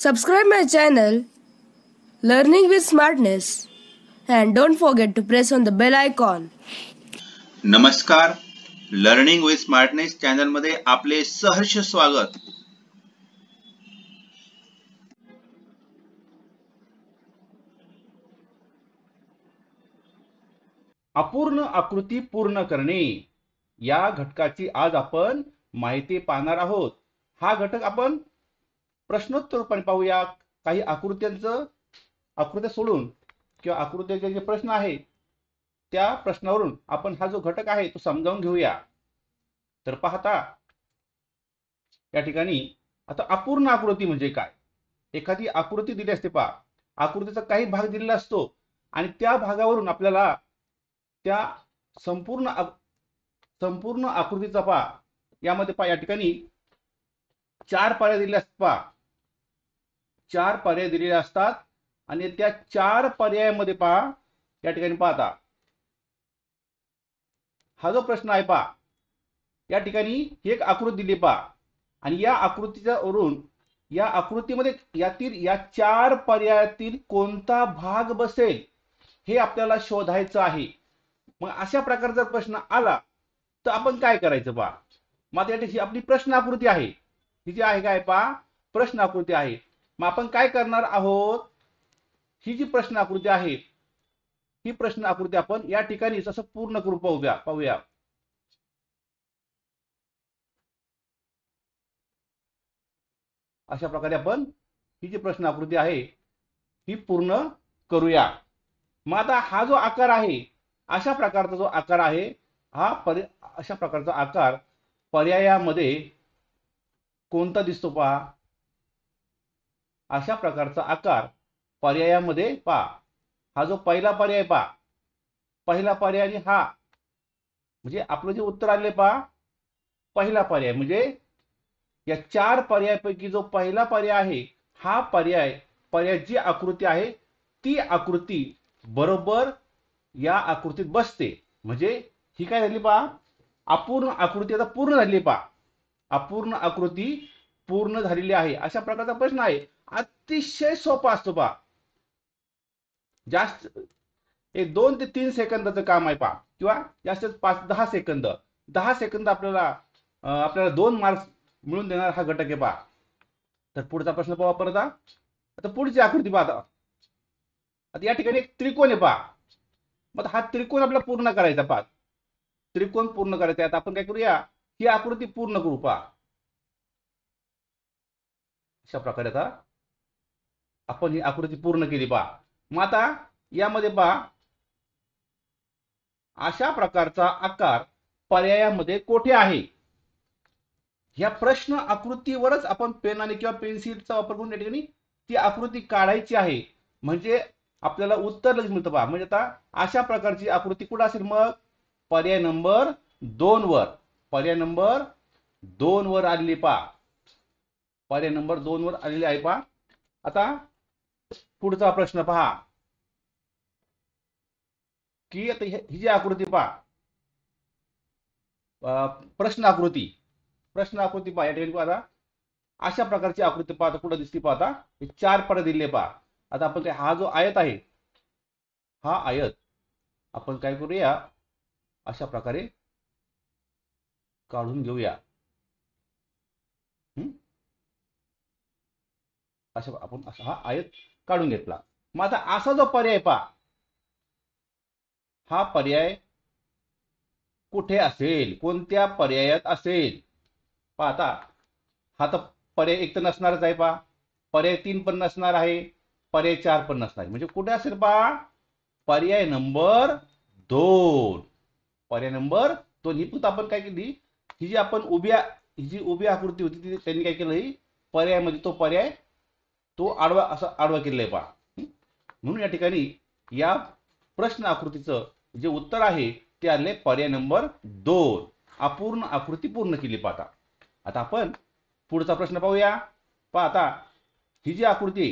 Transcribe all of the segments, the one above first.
Subscribe my channel Learning with Smartness and don't forget to press on the bell icon. नमस्कार, learning with smartness channel मध्ये आपले सहर्ष स्वागत. अपूर्ण आकृती पूर्ण करणे या घटकाची आज आपण माहिती पाहणार आहोत. हा घटक आपण प्रश्नोत्तर रूपाने पाहूया. काही आकृत्या सोडून किंवा आकृत्याचे जे प्रश्न आहे त्या प्रश्नावरून आपण हा जो घटक आहे तो समजावून घेऊया. तर पाहता या ठिकाणी आता अपूर्ण आकृती म्हणजे काय. एखादी आकृती दिली असते पहा, आकृतीचा काही भाग दिलेला असतो आणि त्या भागावरून आपल्याला त्या संपूर्ण आकृतीचा पहा यामध्ये पहा या ठिकाणी चार पर्याय दिलेले असतात पहा. चार पर्याय दिलेले असतात आणि त्या चार पर्यायामध्ये पहा या ठिकाणी पाहता हा जो प्रश्न आहे पहा या ठिकाणी एक आकृती दिली पहा आणि या आकृतीच्या वरून या आकृतीमध्ये यातील या चार पर्यायातील कोणता भाग बसेल हे आपल्याला शोधायचं आहे. मग अशा प्रकारचा प्रश्न आला तर आपण काय करायचं पहा. मग या ठिकाणी आपली प्रश्न आकृती आहे, ही जी आहे काय पहा प्रश्न आकृती आहे. मग आपण काय करणार आहोत, ही जी प्रश्न आकृती आहे ही प्रश्न आकृती आपण या ठिकाणी असं पूर्ण करून पाहूया. अशा प्रकारे आपण ही जी प्रश्न आकृती आहे ही पूर्ण करूया. मग आता हा जो आकार आहे, अशा प्रकारचा जो आकार आहे हा अशा प्रकारचा आकार पर्यायामध्ये कोणता दिसतो पहा. अशा प्रकारचा आकार पर्यायामध्ये पहा. हा जो पहिला पर्याय पहा, पहिला पर्याय आणि हा म्हणजे आपलं जे उत्तर आले पहा पहिला पर्याय म्हणजे या चार पर्यायापैकी जो पहिला पर्याय आहे हा पर्याय जी आकृती आहे ती आकृती बरोबर या आकृतीत बसते. म्हणजे ही काय झाली पहा अपूर्ण आकृती आता पूर्ण झाली पहा. अपूर्ण आकृती पूर्ण झालेली आहे. अशा प्रकारचा प्रश्न आहे. अतिशय सोपा असतो पहा. जास्त 2 ते 3 सेकंदाचं काम आहे पहा किंवा जास्त 5-10 सेकंद. 10 सेकंद आपल्याला 2 मार्क्स मिळून देणार हा घटक आहे पहा. तर पुढचा प्रश्न पाहू परत. आता पुढची आकृती पाहता. आता या ठिकाणी एक त्रिकोण आहे पहा. मग हा त्रिकोण आपल्याला पूर्ण करायचा पहा. त्रिकोण पूर्ण करायचा. आता आपण काय करूया, ही आकृती पूर्ण करू पहा. अशा प्रकारे आता आपण ही आकृती पूर्ण केली पहा. मग आता यामध्ये पहा अशा प्रकारचा आकार पर्यायामध्ये कोठे आहे. या प्रश्न आकृतीवरच आपण पेनाने किंवा पेन्सिलचा वापर करून या ठिकाणी ती आकृती काढायची आहे. म्हणजे आपल्याला उत्तर लगेच मिळतं पहा. म्हणजे आता अशा प्रकारची आकृती कुठे असेल, मग पर्याय नंबर 2 वर. पर्याय नंबर 2 वर आलेली पहा. पर्याय नंबर 2 वर आलेली आहे पहा. आता पुढचा प्रश्न पहा की आता ही जी आकृती पहा प्रश्न आकृती पहा या ठिकाणी पहा. अशा प्रकारची आकृती पाहता कुठं दिसते पाहता हे चार पर्याय दिले पहा. आता आपण काय हा जो आयत आहे हा आयत आपण काय करूया अशा प्रकारे काढून घेऊया. अशा आपण असा हा आयत काढून घेतला. मग आता असा जो पर्याय पहा हा पर्याय कुठे असेल, कोणत्या पर्यायात असेल पाहता. हा तर पर्याय 1 तर नसणारच आहे पहा. पर्याय 3 पण नसणार आहे. पर्याय 4 पण नसणार आहे. म्हणजे कुठे असेल पहा पर्याय नंबर 2. पर्याय नंबर 2 ही फक्त आपण काय केली, ही जी उभी आकृती होती ती त्यांनी काय केलं, ही पर्यायामध्ये तो पर्याय तो आडवा केलेला आहे पहा. म्हणून या ठिकाणी या प्रश्न आकृतीचं जे उत्तर आहे ते आले पर्याय नंबर 2. अपूर्ण आकृती पूर्ण केली पाहता. आता आपण पुढचा प्रश्न पाहूया. पहा आता ही जी आकृती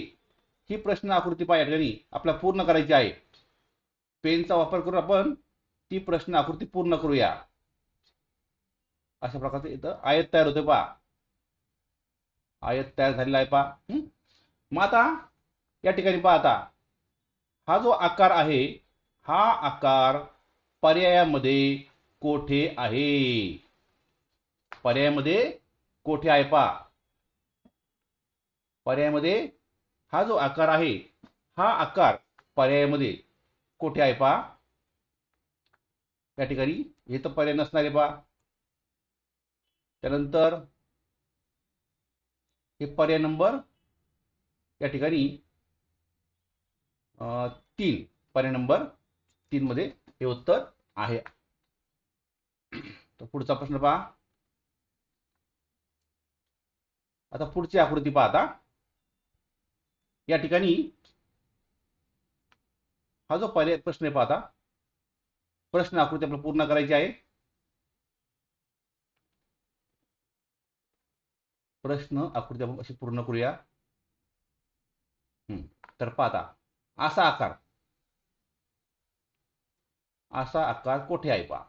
ही प्रश्न आकृती पहा या ठिकाणी आपल्याला पूर्ण करायची आहे. पेनचा वापर करून आपण ती प्रश्न आकृती पूर्ण करूया. अशा प्रकारचे इथं आयत तयार होते पहा. आयत तयार झालेला आहे पहा. मग आता या ठिकाणी पहा, आता हा जो आकार आहे, हा आकार पर्यायामध्ये कोठे आहे? पर्यायामध्ये कोठे आहे पहा. पर्यायामध्ये हा जो आकार आहे, हा आकार पर्यायामध्ये कोठे आहे पहा. या ठिकाणी हे तर पर्याय नसणार आहे पहा. त्यानंतर हे पर्याय नंबर या ठिकाणी 3, पर्याय नंबर 3 मध्ये हे उत्तर आहे. तर पुढचा प्रश्न पहा. आता पुढची आकृती पहा. आता या ठिकाणी हा जो पर्याय प्रश्न आहे पहा. आता प्रश्न आकृती आपल्याला पूर्ण करायची आहे. प्रश्न आकृती आपण अशी पूर्ण करूया. तर पहा, आता असा आकार कोठे आहे पहा.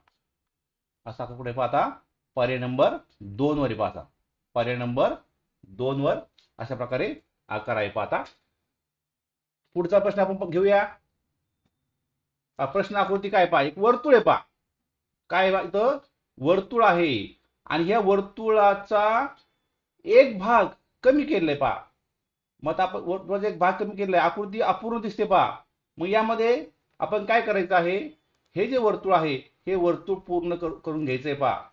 असा आकार कुठे पहा. आता पर्याय नंबर 2 वर पहा. पर्याय नंबर 2 वर अशा प्रकारे आकार आहे पहा. आता पुढचा प्रश्न आपण घेऊया. प्रश्न आकृती काय पहा. एक वर्तुळ आहे पहा. काय इथं वर्तुळ आहे आणि या वर्तुळाचा एक भाग कमी केलाय पहा. मग आपण वर्तुळाचा एक भाग कमी केलाय, आकृती अपूर्ण दिसते पहा. मग यामध्ये आपण काय करायचं आहे, हे जे वर्तुळ आहे हे वर्तुळ पूर्ण करून घ्यायचंय पहा.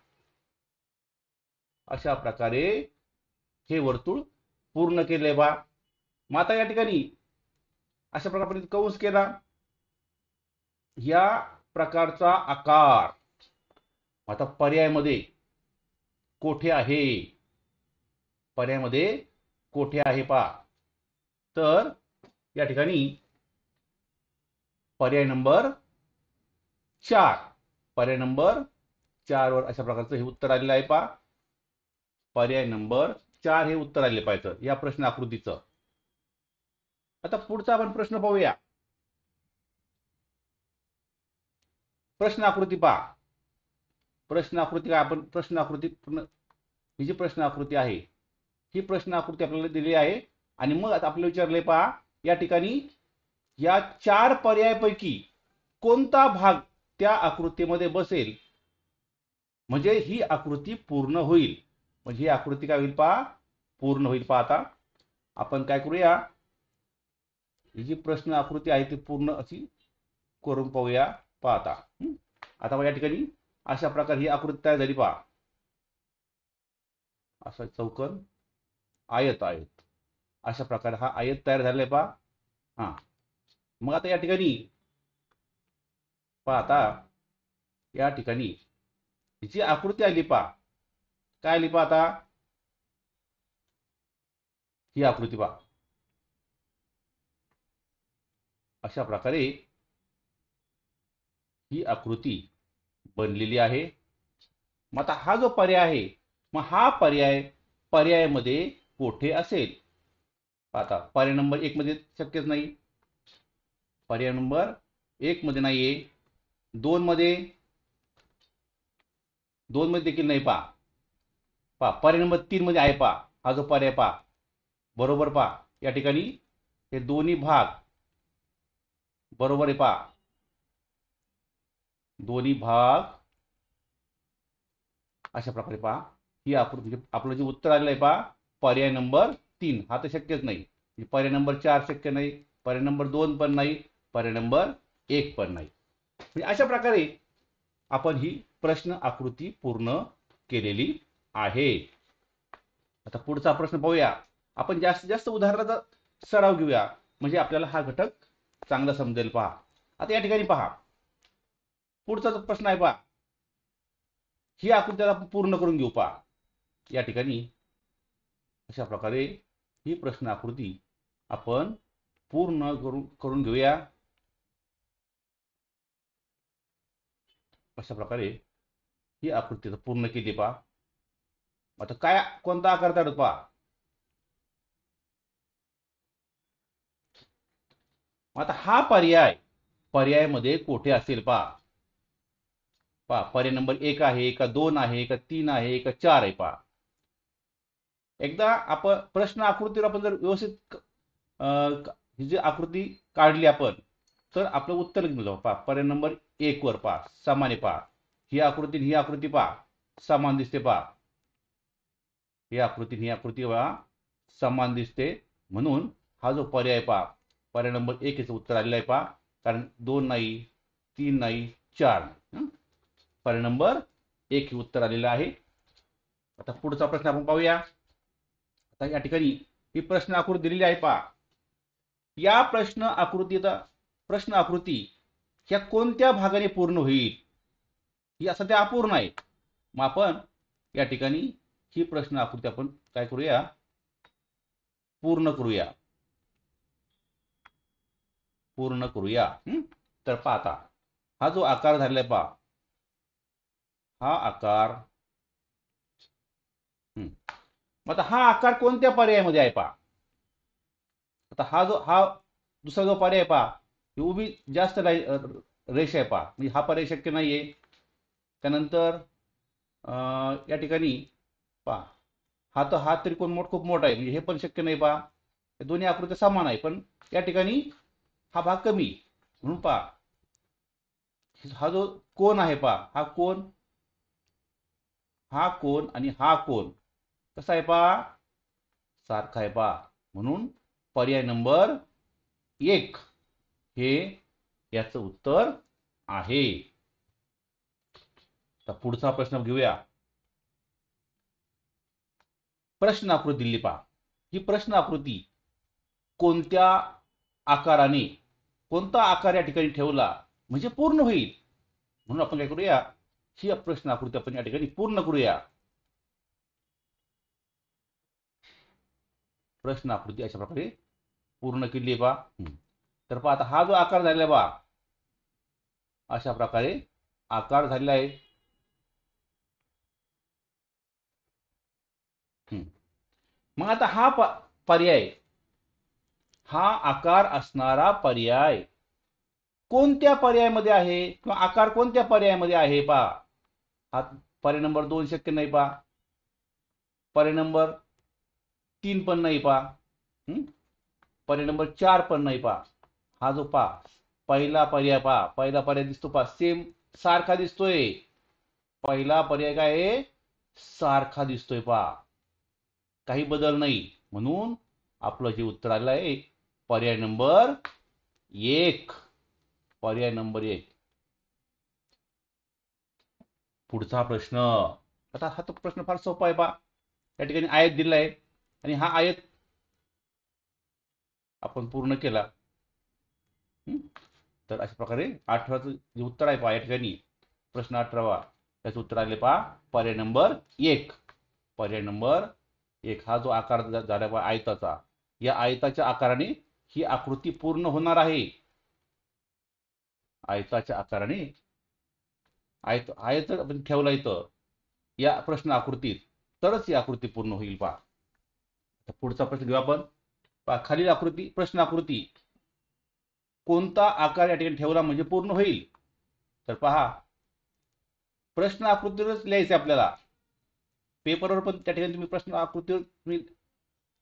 अशा प्रकारे हे वर्तुळ पूर्ण केलंय पहा. मग आता या ठिकाणी अशा प्रकारे आपण कंस केला. या प्रकारचा आकार आता पर्यायामध्ये कोठे आहे? पर्यायामध्ये कोठे आहे पहा. तर या ठिकाणी पर्याय नंबर 4, पर्याय नंबर 4 वर अशा प्रकारचं हे उत्तर आलेलं आहे पहा. पर्याय नंबर 4 हे उत्तर आले पाहिजे या प्रश्न आकृतीचं. आता पुढचा आपण प्रश्न पाहूया. प्रश्न आकृती पहा. प्रश्न आकृती काय, आपण प्रश्न आकृती पूर्ण, ही जी प्रश्न आकृती आहे ही प्रश्न आकृती आपल्याला दिली आहे. आणि मग आता आपल्याला विचारले पहा, या ठिकाणी या 4 पर्यायापैकी कोणता भाग त्या आकृतीमध्ये बसेल म्हणजे ही आकृती पूर्ण होईल. म्हणजे ही आकृती काय होईल पहा, पूर्ण होईल पहा. आता आपण काय करूया, ही जी प्रश्न आकृती आहे ती पूर्ण अशी करून पाहूया पहा. आता या ठिकाणी अशा प्रकारे ही आकृती तयार झाली पहा. असा चौकोन, आयत अशा प्रकारे हा आयत तयार झालाय पहा. मग आता या ठिकाणी पहा, आता या ठिकाणी जी आकृती आली पहा, काय आली पहा. आता ही आकृती पहा. अशा प्रकारे ही आकृती बनलेली आहे. मग आता हा जो पर्याय आहे, मग हा पर्यायामध्ये कोठे असेल? आता पर्याय नंबर 1 मध्ये शक्यच नाही. पर्याय नंबर 1 मध्ये नाहीये. 2 मध्ये देखील नाही पहा. पर्याय नंबर 3 मध्ये आहे पहा. हा जो पर्याय पहा बरोबर पहा. या ठिकाणी हे दोन्ही भाग बरोबर आहे पहा. दोन्ही भाग अशा प्रकारे पहा. ही आकृती आपलं जे उत्तर आलेलं आहे पहा, पर्याय नंबर 3 हा तर शक्यच नाही. पर्याय नंबर 4 शक्य नाही, पर्याय नंबर 2 पण नाही, पर्याय नंबर 1 पण नाही. म्हणजे अशा प्रकारे आपण ही प्रश्न आकृती पूर्ण केलेली आहे. आता पुढचा प्रश्न पाहूया. आपण जास्तीत जास्त उदाहरणाचा सराव घेऊया म्हणजे आपल्याला हा घटक चांगला समजेल पहा. आता या ठिकाणी पहा, पुढचा जो प्रश्न आहे पहा, ही आकृती आपण पूर्ण करून घेऊ पहा. या ठिकाणी अशा प्रकारे ही प्रश्न आकृती आपण पूर्ण करून घेऊया. अशा प्रकारे ही आकृती पूर्ण केली पहा. आता काय, कोणता आकार तयार होतो पहा. आता हा पर्यायामध्ये कोठे असेल पहा. पर्याय नंबर 1 आहे का, 2 आहे का, 3 आहे का, 4 आहे पहा. एकदा आपण प्रश्न आकृतीवर आपण जर व्यवस्थित ही जी आकृती काढली आपण, तर आपलं उत्तर निघलं. पहा पर्याय नंबर 1 वर पहा समान आहे. पहा ही आकृती ही आकृती पहा समान दिसते. पहा ही आकृती पहा समान दिसते, म्हणून हा जो पर्याय पहा पर्याय नंबर 1 याचं उत्तर आलेलं आहे. पहा कारण 2 नाही, 3 नाही, 4 नाही. पर्याय नंबर 1 हे उत्तर आलेलं आहे. आता पुढचा प्रश्न आपण पाहूया. आता या ठिकाणी ही प्रश्न आकृती दिलेली आहे. पहा या प्रश्न आकृती ह्या कोणत्या भागाने पूर्ण होईल? ही सध्या अपूर्ण आहे. मग आपण या ठिकाणी ही प्रश्न आकृती आपण काय करूया, पूर्ण करूया. तर पाहता हा जो आकार झालेला आहे, पहा हा आकार. मग आता हा आकार कोणत्या पर्यायामध्ये आहे? पहा आता हा दुसरा जो पर्याय पहा ही उभी जास्त रेषा आहे. पहा म्हणजे हा पर्याय शक्य नाहीये. त्यानंतर या ठिकाणी पहा हा त्रिकोण खूप मोठा आहे, म्हणजे हे पण शक्य नाही. पहा दोन्ही आकृत्या समान आहे, पण या ठिकाणी हा भाग कमी, म्हणून पहा हा जो कोन आहे, पहा हा कोन आणि हा कोन कसा आहे? पहा सारखा आहे. पहा म्हणून पर्याय नंबर 1 हे याचं उत्तर आहे. तर पुढचा प्रश्न घेऊया. प्रश्न आकृती दिली. पहा ही प्रश्न आकृती कोणत्या आकाराने, कोणता आकार या ठिकाणी ठेवला म्हणजे पूर्ण होईल, म्हणून आपण काय करूया, ही प्रश्न आकृती आपण या ठिकाणी पूर्ण करूया. प्रश्न आकृती अशा प्रकारे पूर्ण केली. पहा तर पहा आता हा जो आकार झालेला आहे, पहा अशा प्रकारे आकार झालेला आहे. मग आता हा पर्याय, हा आकार असणारा पर्याय कोणत्या पर्यायामध्ये आहे, किंवा आकार कोणत्या पर्यायामध्ये आहे? पहा हा पर्याय नंबर 2 शक्य नाही. पहा पर्याय नंबर 3 पण नाही. पहा पर्याय नंबर 4 पण नाही. पहा हा जो पहिला पर्याय, पहा पहिला पर्याय दिसतो, पहा सेम सारखा दिसतोय. पहिला पर्याय काय आहे? सारखा दिसतोय. पहा काही बदल नाही, म्हणून आपलं जे उत्तर आलेलं आहे पर्याय नंबर 1. पर्याय नंबर 1. पुढचा प्रश्न. आता हा तो प्रश्न फार सोपा आहे. पहा या ठिकाणी आयत दिला आहे, आणि हा आयत आपण पूर्ण केला. तर अशा प्रकारे 18चं जे उत्तर आहे, पहा या ठिकाणी प्रश्न 18वा त्याचं उत्तर आले. पहा पर्याय नंबर 1. पर्याय नंबर 1 हा जो आकार झाला, पहा आयताचा, या आयताच्या आकाराने ही आकृती पूर्ण होणार आहे. आयताच्या आकाराने आयत आपण ठेवला इथं या प्रश्न आकृतीत, तरच ही आकृती पूर्ण होईल. पहा पुढचा प्रश्न घेऊ आपण. पहा खालील आकृती, प्रश्न आकृती कोणता आकार या ठिकाणी ठेवला म्हणजे पूर्ण होईल? तर पहा प्रश्न आकृतीवरच लिहायचे आपल्याला. पेपरवर पण त्या ठिकाणी तुम्ही प्रश्न आकृतीवर तुम्ही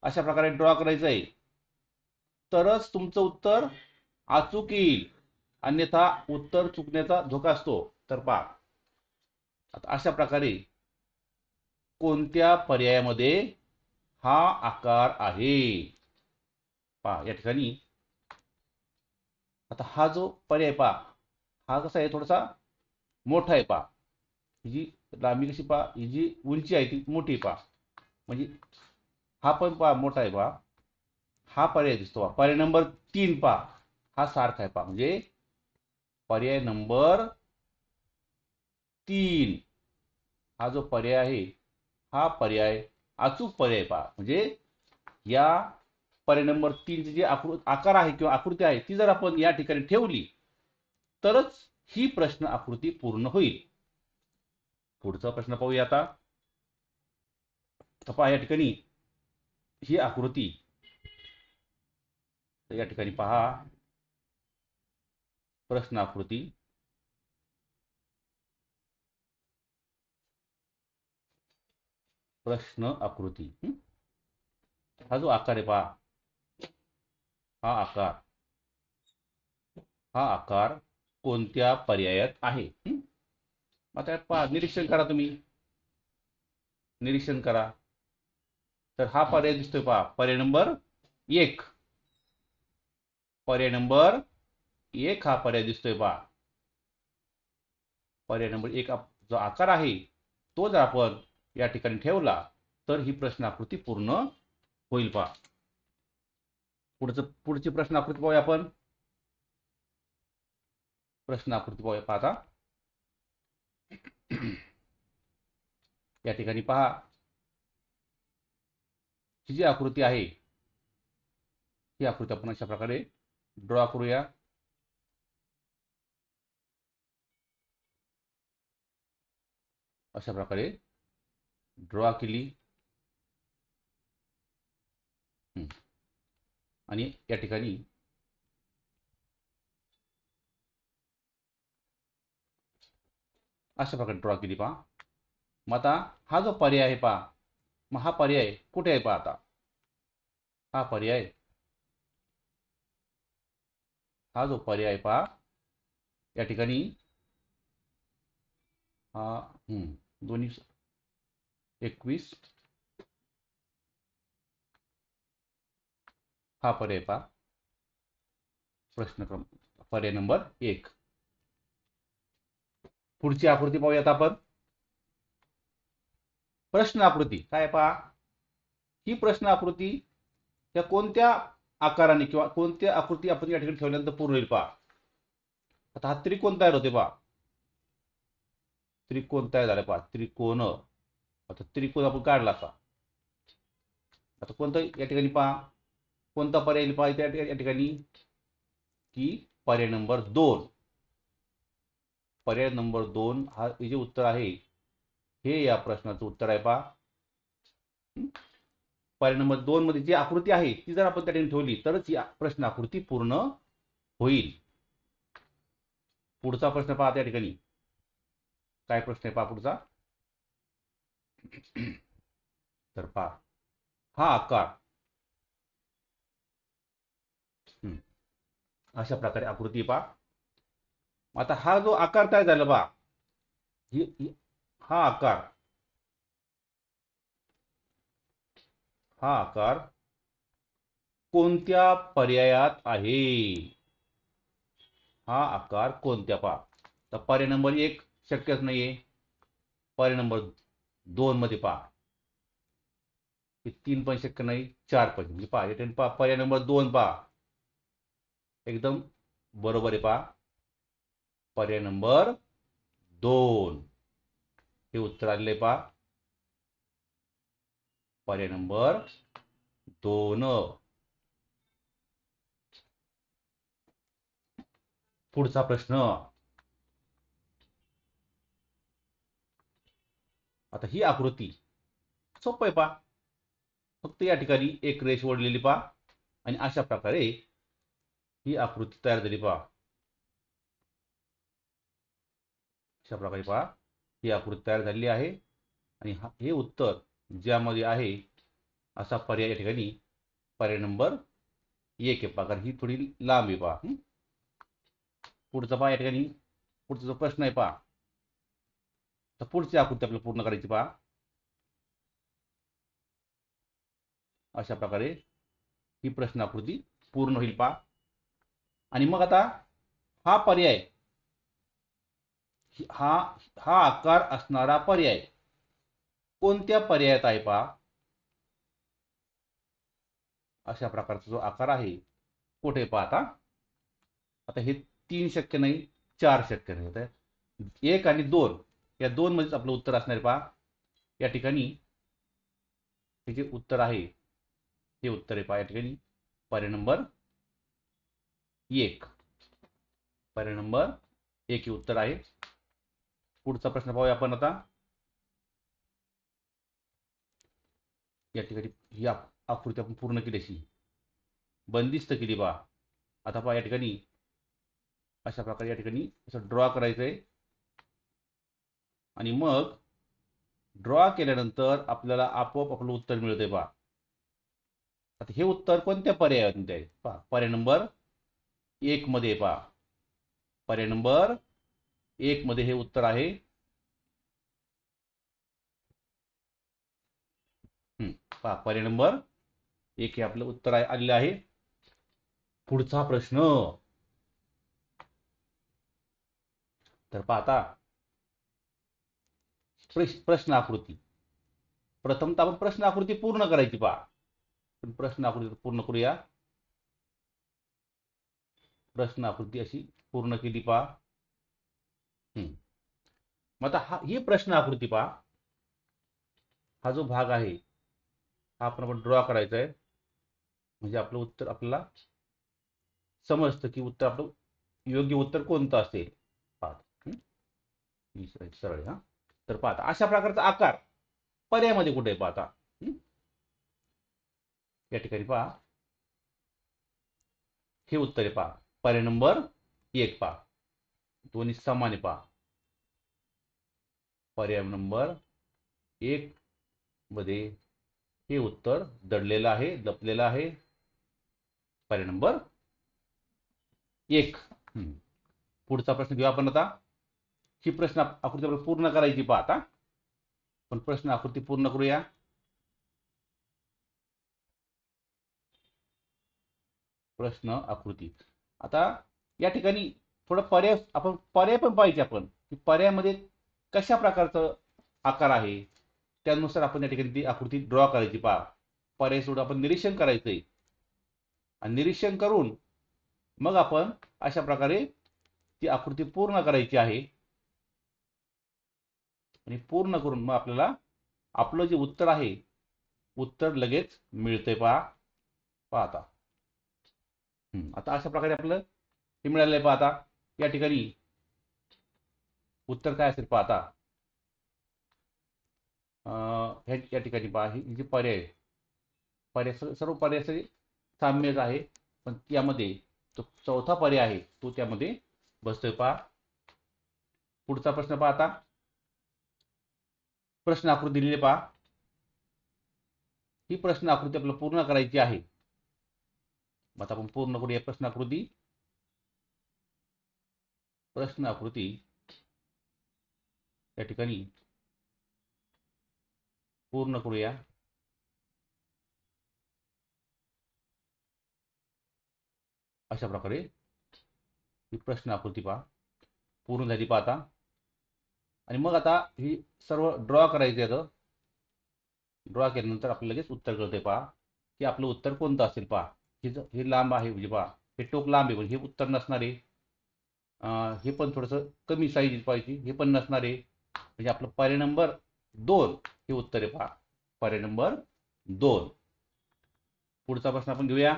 अशा प्रकारे ड्रॉ करायचं आहे, तरच तुमचं उत्तर अचूक येईल, अन्यथा उत्तर चुकण्याचा धोका असतो. तर पहा आता अशा प्रकारे कोणत्या पर्यायामध्ये हा आकार आहे? पहा या ठिकाणी आता हा जो पर्याय, पहा हा कसा आहे, थोडासा मोठा आहे. पहा ही जी लांबी कशी, पहा ही जी उंची आहे ती मोठी. पहा म्हणजे हा पण पहा मोठा आहे. पहा हा पर्याय दिसतो. पर्याय नंबर 3 पहा हा सारखा आहे. पहा म्हणजे पर्याय नंबर 3 हा जो पर्याय आहे, हा पर्याय अचूक पर्याय. पहा म्हणजे या पर्याय नंबर 3 ची जी आकार आहे किंवा आकृती आहे, ती जर आपण या ठिकाणी ठेवली, तरच ही प्रश्न आकृती पूर्ण होईल. पुढचा प्रश्न पाहूया. आता पहा या ठिकाणी ही आकृती, या ठिकाणी पहा प्रश्न आकृती, प्रश्न आकृती हा जो आकार आहे, पहा हा आकार कोणत्या पर्यायात आहे? आता पहा, निरीक्षण करा तुम्ही, निरीक्षण करा. तर हा पर्याय दिसतोय पहा, पर्याय नंबर 1. पर्याय नंबर 1 हा पर्याय दिसतोय पहा. पर्याय नंबर 1 जो आकार आहे तो जर आपण या ठिकाणी ठेवला तर ही प्रश्नाकृती पूर्ण होईल पहा. पुढची प्रश्नाकृती पाहूया आपण. प्रश्नाकृती पाहूया आता. या ठिकाणी पहा, ही जी आकृती आहे ही आकृती आपण अशा प्रकारे ड्रॉ करूया. अशा प्रकारे ड्रॉ केली आणि या ठिकाणी अशा प्रकारे ड्रॉ केली पहा. मग आता हा जो पर्याय आहे पहा, मग हा पर्याय कुठे आहे पहा. आता हा जो पर्याय पहा या ठिकाणी दोन्ही 21 हा पर्याय पहा. प्रश्न क्रमांक पर्याय नंबर 1. पुढची आकृती पाहूयात आपण. प्रश्न आकृती काय पहा, ही प्रश्न आकृती त्या कोणत्या आकाराने किंवा कोणत्या आकृती आपण या ठिकाणी ठेवल्यानंतर पूर्ण होईल पहा. आता हा त्रिकोण तयार होते पहा. त्रिकोण तयार झाला पहा. त्रिकोण. आता त्रिकोण आपण काढला का. आता कोणतं या ठिकाणी पहा, कोणता पर्याय पहा या ठिकाणी, की पर्याय नंबर 2. पर्याय नंबर 2 हा जे उत्तर आहे हे या प्रश्नाचं उत्तर आहे पहा. पर्याय नंबर 2 मध्ये जी आकृती आहे ती जर आपण त्या ठिकाणी ठेवली तरच ही प्रश्न आकृती पूर्ण होईल. पुढचा प्रश्न पहा त्या ठिकाणी. काय प्रश्न आहे पहा पुढचा. तर पहा, हा आकार अशा प्रकारे आकृती पहा. आता हा जो आकार तयार झाला पहा, हा आकार कोणत्या पर्यायात आहे. हा आकार कोणत्या पहा. तर पर्याय नंबर 1 शक्यच नाहीये. पर्याय नंबर 2 मध्ये पहा, 3 पण शक्य नाही, 4 पण. म्हणजे पहा पर्याय नंबर 2 पहा एकदम बरोबर आहे पहा. पर्याय नंबर 2 हे उत्तर आलेले पहा. पर्याय नंबर 2. पुढचा प्रश्न. आता ही आकृती सोपं आहे पहा. फक्त या ठिकाणी एक रेष ओढलेली पहा आणि अशा प्रकारे ही आकृती तयार झाली पहा. अशा प्रकारे पहा ही आकृती तयार झालेली आहे आणि हे उत्तर ज्यामध्ये आहे असा पर्याय या ठिकाणी पर्याय नंबर 1 आहे पहा. कारण ही थोडी लांब आहे पहा. पुढचा पहा या ठिकाणी. पुढचा जो प्रश्न आहे पहा, तर पुढची आकृती आपल्याला पूर्ण करायची पहा. अशा प्रकारे ही प्रश्न आकृती पूर्ण होईल पहा. आणि मग आता हा पर्याय, हा आकार असणारा पर्याय कोणत्या पर्यायात आहे पहा. अशा प्रकारचा जो आकार आहे कुठे पाहता. आता हे 3 शक्य नाही, 4 शक्य नाही. तर 1 आणि 2 या 2 मध्येच आपलं उत्तर असणार पहा. या ठिकाणी हे जे उत्तर आहे हे उत्तर आहे पहा. या ठिकाणी पर्याय नंबर 1. पर्याय नंबर 1 हे उत्तर आहे. पुढचा प्रश्न पाहूया आपण आता. या ठिकाणी ही आकृती आपण पूर्ण केली, अशी बंदिस्त केली पहा. आता पहा या ठिकाणी अशा प्रकारे या ठिकाणी असं ड्रॉ करायचंय आणि मग ड्रॉ केल्यानंतर आपल्याला आपोआप आपलं उत्तर मिळतंय पहा. आता हे उत्तर कोणत्या पर्यायामध्ये आहे पहा, पर्याय नंबर 1 मध्ये पहा, पर्याय नंबर 1 मध्ये हे उत्तर आहे. पहा, पर्याय नंबर 1 हे आपलं उत्तर आलेलं आहे. पुढचा प्रश्न. तर पाहता प्रश्न आकृती. प्रथमतः आपण प्रश्न आकृती पूर्ण करायची पहा. प्रश्न आकृती पूर्ण करूया. प्रश्न आकृती अशी पूर्ण केली पहा. मग आता ही प्रश्न आकृती पहा. हा जो भाग आहे हा आपण ड्रॉ करायचा आहे, म्हणजे आपलं उत्तर आपल्याला समजतं की उत्तर आपलं योग्य उत्तर कोणतं असेल. पहा सरळ. हा तर पाहता अशा प्रकारचा आकार पर्यायामध्ये कुठे आहे पाहता. या ठिकाणी पहा हे उत्तर आहे पहा, पर्याय नंबर 1 पहा, दोन्ही समान आहे पहा. पर्याय नंबर 1 मध्ये हे उत्तर दडलेलं आहे, लपलेलं आहे. पर्याय नंबर 1. पुढचा प्रश्न घेऊ आपण आता. ही प्रश्न आकृती आपल्याला पूर्ण करायची पहा. आता पण प्रश्न आकृती पूर्ण करूया. प्रश्न आकृती. आता या ठिकाणी थोडं पर्याय पण पाहिजे आपण की पर्यायामध्ये कशा प्रकारचा आकार आहे, त्यानुसार आपण या ठिकाणी ती आकृती ड्रॉ करायची पहा. पर्याय सोडून आपण निरीक्षण करायचंय आणि निरीक्षण करून मग आपण अशा प्रकारे ती आकृती पूर्ण करायची आहे. आणि पूर्ण करून मग आपल्याला आपलं जे उत्तर आहे उत्तर लगेच मिळतंय पहा. आता आता अशा प्रकारे आपलं हे मिळालंय पहा. आता या ठिकाणी उत्तर काय असेल पहा. आता या ठिकाणी पहा हे जे पर्याय सर्व पर्याय साम्यच आहे, पण यामध्ये तो चौथा पर्याय आहे तो त्यामध्ये बसतोय पहा. पुढचा प्रश्न पहा. आता प्रश्न आकृती दिलेली पहा. ही प्रश्न आकृती आपल्याला पूर्ण करायची आहे. मग आपण पूर्ण करूया प्रश्न आकृती. प्रश्न आकृती या ठिकाणी पूर्ण करूया. अशा प्रकारे ही प्रश्न आकृती पहा पूर्ण झाली पहा. आता आणि मग आता ही सर्व ड्रॉ करायचे आहे. ड्रॉ केल्यानंतर आपल्याला लगेच उत्तर कळते पहा की आपलं उत्तर कोणतं असेल पहा. हे लांब आहे म्हणजे पहा हे टोक लांब आहे, हे उत्तर नसणार आहे. हे पण थोडंसं कमी साईज पाहिजे, हे पण नसणार आहे. म्हणजे आपलं पर्याय नंबर 2 हे उत्तर आहे पहा. पर्याय नंबर 2. पुढचा प्रश्न आपण घेऊया.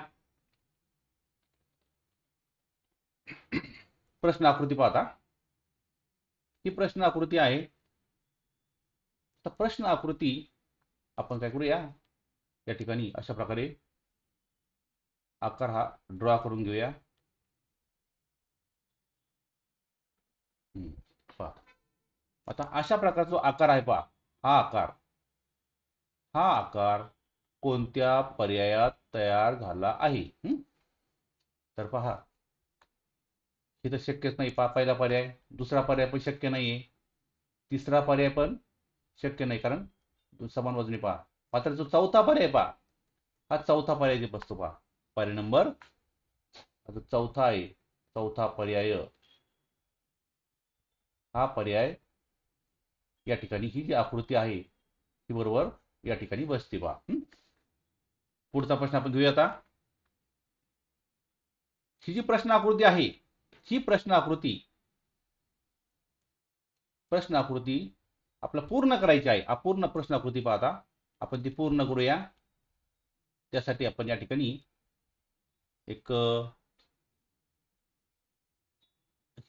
प्रश्न आकृती पाहता ही प्रश्न आकृती आहे. तर प्रश्न आकृती आपण काय करूया, या ठिकाणी अशा प्रकारे आकार हा ड्रॉ करून घेऊया. पहा आता अशा प्रकारचा आकार आहे पहा. हा आकार कोणत्या पर्यायात तयार झाला आहे. तर पहा हे तर शक्यच नाही पहा. पहिला पर्याय, दुसरा पर्याय पण शक्य नाहीये, तिसरा पर्याय पण शक्य नाही कारण समान वजनी पहा. मात्र जो चौथा पर्याय पहा, हा चौथा पर्याय जे बसतो पहा. पर्याय नंबर चौथा आहे. चौथा पर्याय हा पर्याय या ठिकाणी ही जी आकृती आहे ती बरोबर या ठिकाणी बसते पहा. पुढचा प्रश्न आपण घेऊया. आता ही जी प्रश्न आकृती आहे ही प्रश्न आकृती आपल्याला पूर्ण करायची आहे. अपूर्ण प्रश्न आकृती पाहता आपण ती पूर्ण करूया. त्यासाठी आपण या ठिकाणी एक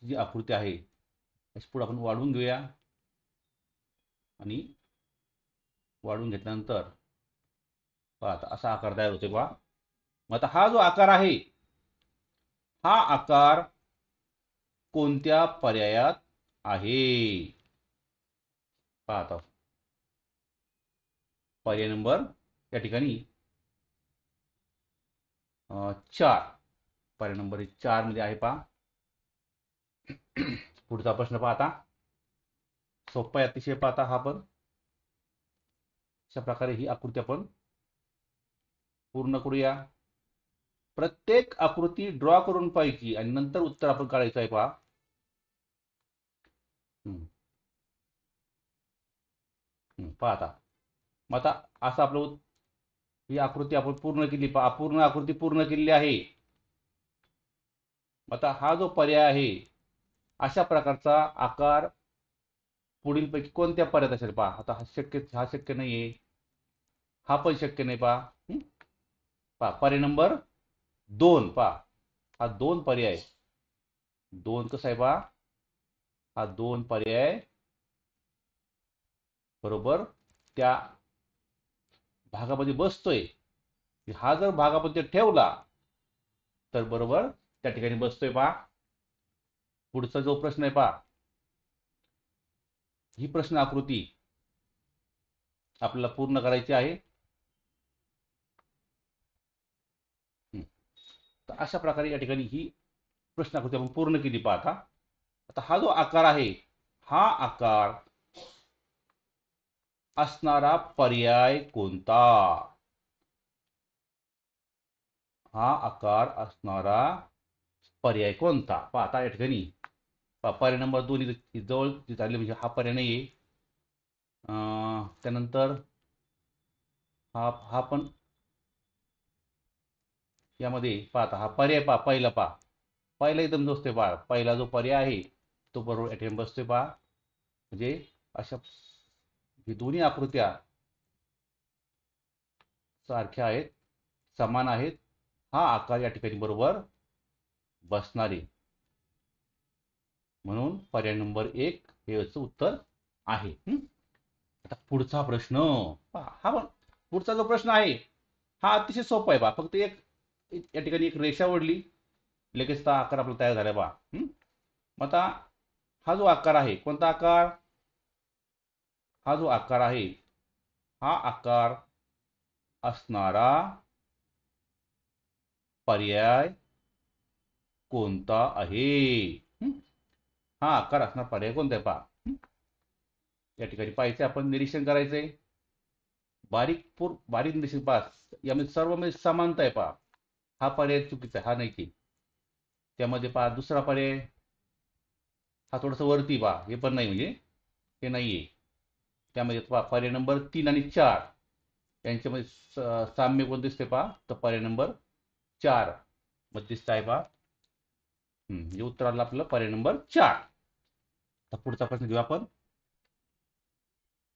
जी आकृती आहे अशी पुढे आपण वाढवून घेऊया. आणि वाढवून घेतल्यानंतर पहा असा आकार तयार होते पहा. मग आता हा जो आकार आहे हा आकार कोणत्या पर्यायात आहे पहा. आता पर्याय नंबर या ठिकाणी 4. पर्याय नंबर 4 मध्ये आहे पहा. पुढचा प्रश्न पहा आता. सोपा आहे अतिशय. पाहता हा पण अशा प्रकारे ही आकृती आपण पूर्ण करूया. प्रत्येक आकृती ड्रॉ करून पाहायची आणि नंतर उत्तर आपण काढायचं आहे पहा. पहा आता. मग आता असं आपलं ही आकृती आपण पूर्ण केली पहा. अपूर्ण आकृती पूर्ण केलेली आहे. आता हा जो पर्याय आहे अशा प्रकारचा आकार पुढील पैकी कोणत्या पर्यायात असेल पहा. आता हा शक्य नाहीये. हा पण शक्य नाही पहा. पहा पर्याय नंबर 2 पहा. हा 2 पर्याय. 2 कसा आहे पहा. हा 2 पर्याय बरोबर त्या भागामध्ये बसतोय. हा जर भागामध्ये ठेवला तर बरोबर त्या ठिकाणी बसतोय पहा. पुढचा जो प्रश्न आहे पहा. ही प्रश्न आकृती आपल्याला पूर्ण करायची आहे. तर अशा प्रकारे या ठिकाणी ही प्रश्न आकृती आपण पूर्ण केली पहा. आता हा जो आकार आहे हा आकार असणारा पर्याय कोणता. हा आकार असणारा पर्याय कोणता पहा. आता या ठिकाणी पर्याय नंबर 2 जवळ झाले म्हणजे हा पर्याय नाहीये. त्यानंतर हा पण यामध्ये पाहता हा पर्याय पहा. पहिला एकदम जो असते पहा. पहिला जो पर्याय आहे तो बरोबर या ठिकाणी बसतोय पहा. म्हणजे अशा ही दोन्ही आकृत्या सारख्या आहेत, समान आहेत. हा आकार या ठिकाणी बरोबर बसणारे. म्हणून पर्याय नंबर 1 हे याचं उत्तर आहे. आता पुढचा प्रश्न हा पण पुढचा जो प्रश्न आहे हा अतिशय सोपा आहे बा. फक्त एक या ठिकाणी एक रेषा ओढली लगेच हा आकार आपला तयार झाला बा. मग आता हा जो आकार आहे कोणता आकार. हा जो आकार आहे हा आकार असणारा पर्याय कोणता आहे. हा आकार असणारा पर्याय कोणता आहे पहा. या ठिकाणी पाहायचं आपण निरीक्षण करायचंय. बारीक निरीक्षण पहा. यामध्ये सर्व मध्ये समानता आहे पहा. हा पर्याय चुकीचा आहे. हा नाही की त्यामध्ये पहा दुसरा पर्याय हा थोडासा वरती पहा. हे पण नाही म्हणजे हे नाहीये. त्यामध्ये पहा पर्याय नंबर 3 आणि 4 यांच्यामध्ये साम्य कोण दिसते पहा. तर पर्याय नंबर 4 मध्ये दिसत आहे पहा. म्हणजे उत्तर आलं आपलं पर्याय नंबर 4. आता पुढचा प्रश्न घेऊ आपण.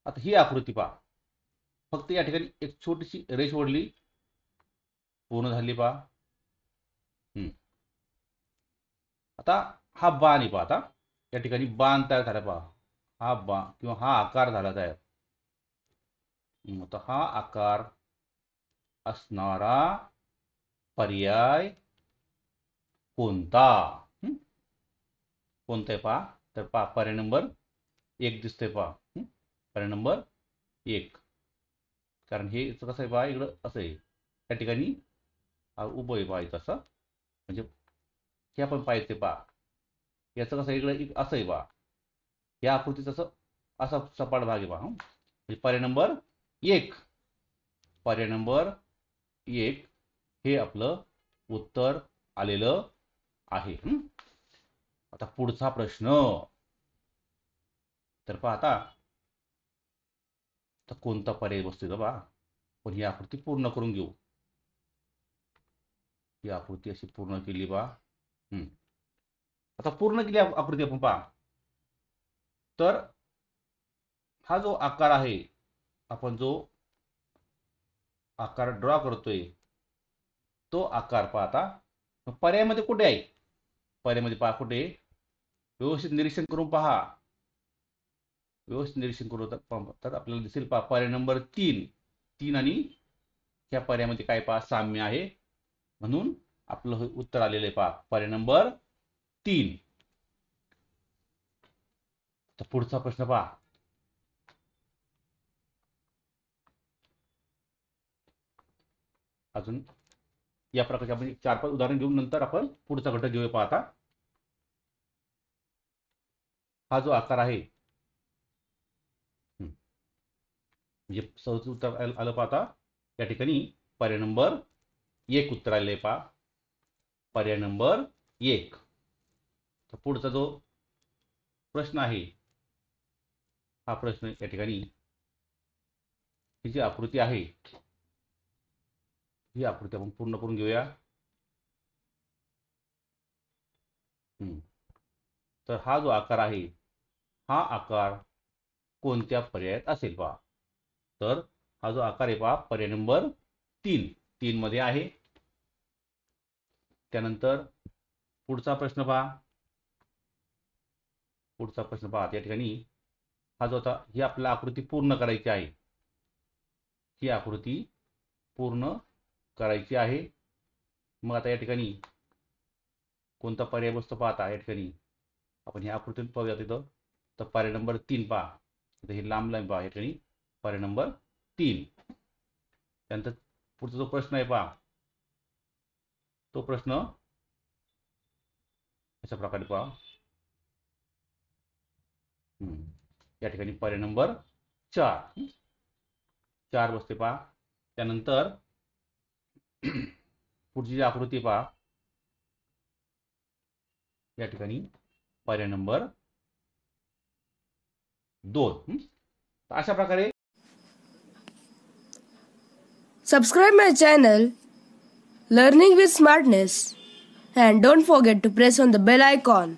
आता ही आकृती पहा. फक्त या ठिकाणी एक छोटीशी रेष ओढली पूर्ण झाली पहा. आता हा बाण आहे पहा. आता या ठिकाणी बाण तयार झाला पहा. हा बाण किंवा हा आकार झाला तयार. आता हा आकार असणारा पर्याय कोणता. कोणता आहे पहा. तर पहा पर्याय नंबर 1 दिसतोय पहा. पर्याय नंबर 1. कारण हे कसं आहे पहा. इकडं असं आहे त्या ठिकाणी उभं आहे पहा असं. म्हणजे हे आपण पाहायचं पहा. याचं कसं इकडं असं आहे पहा. या आकृतीचं असं असा सपाट भाग आहे पहा. म्हणजे पर्याय नंबर 1. पर्याय नंबर 1 हे आपलं उत्तर आलेलं आहे. आता पुढचा प्रश्न. तर पहा आता कोणता पर्याय बसतोय का पहा. पण ही आकृती पूर्ण करून घेऊ. ही आकृती अशी पूर्ण केली पहा. आता पूर्ण केली आकृती आपण पहा. तर हा जो आकार आहे आपण जो आकार ड्रॉ करतोय तो आकार पहा. आता पर्यायामध्ये कुठे आहे. पर्यायामध्ये पहा कुठे. व्यवस्थित निरीक्षण करून पहा. व्यवस्थित निरीक्षण करू तर आपल्याला दिसेल पहा पर्याय नंबर 3 आणि ह्या पर्यायामध्ये काय पहा साम्य आहे. म्हणून आपलं उत्तर आलेलं आहे पहा पर्याय नंबर 3. तर पुढचा प्रश्न पहा. अजून या प्रकारचे आपण 4-5 उदाहरण घेऊन नंतर आपण पुढचा घटक घेऊया. पाहता हा जो आकार आहे म्हणजे सहज उत्तर आलं. पाहता या ठिकाणी पर्याय नंबर 1 उत्तर आले. पहा पर्याय नंबर 1. तर पुढचा जो प्रश्न आहे हा प्रश्न या ठिकाणी ही जी आकृती आहे ही आकृती आपण पूर्ण करून घेऊया. तर हा जो आकार आहे हा आकार कोणत्या पर्यायात असेल पहा. तर हा जो आकार आहे पहा पर्याय नंबर 3 मध्ये आहे. त्यानंतर पुढचा प्रश्न पहा. पुढचा प्रश्न पहा या ठिकाणी हा जो आता ही आपल्याला आकृती पूर्ण करायची आहे. ही आकृती पूर्ण करायची आहे. मग आता या ठिकाणी कोणता पर्याय बसतो पाहता. या ठिकाणी आपण ही आकृती पाहूया तिथं. तर पर्याय नंबर 3 पहा. हे लांब लाईन पहा. या ठिकाणी पर्याय नंबर 3. त्यानंतर पुढचा जो प्रश्न आहे पहा तो प्रश्न अशा प्रकारे पहा. या ठिकाणी पर्याय नंबर 4 बसते पहा. त्यानंतर पुढची जी आकृती पहा या ठिकाणी पर्याय नंबर 2. अशा प्रकारे Subscribe my channel Learning with Smartness and don't forget to press on the bell icon.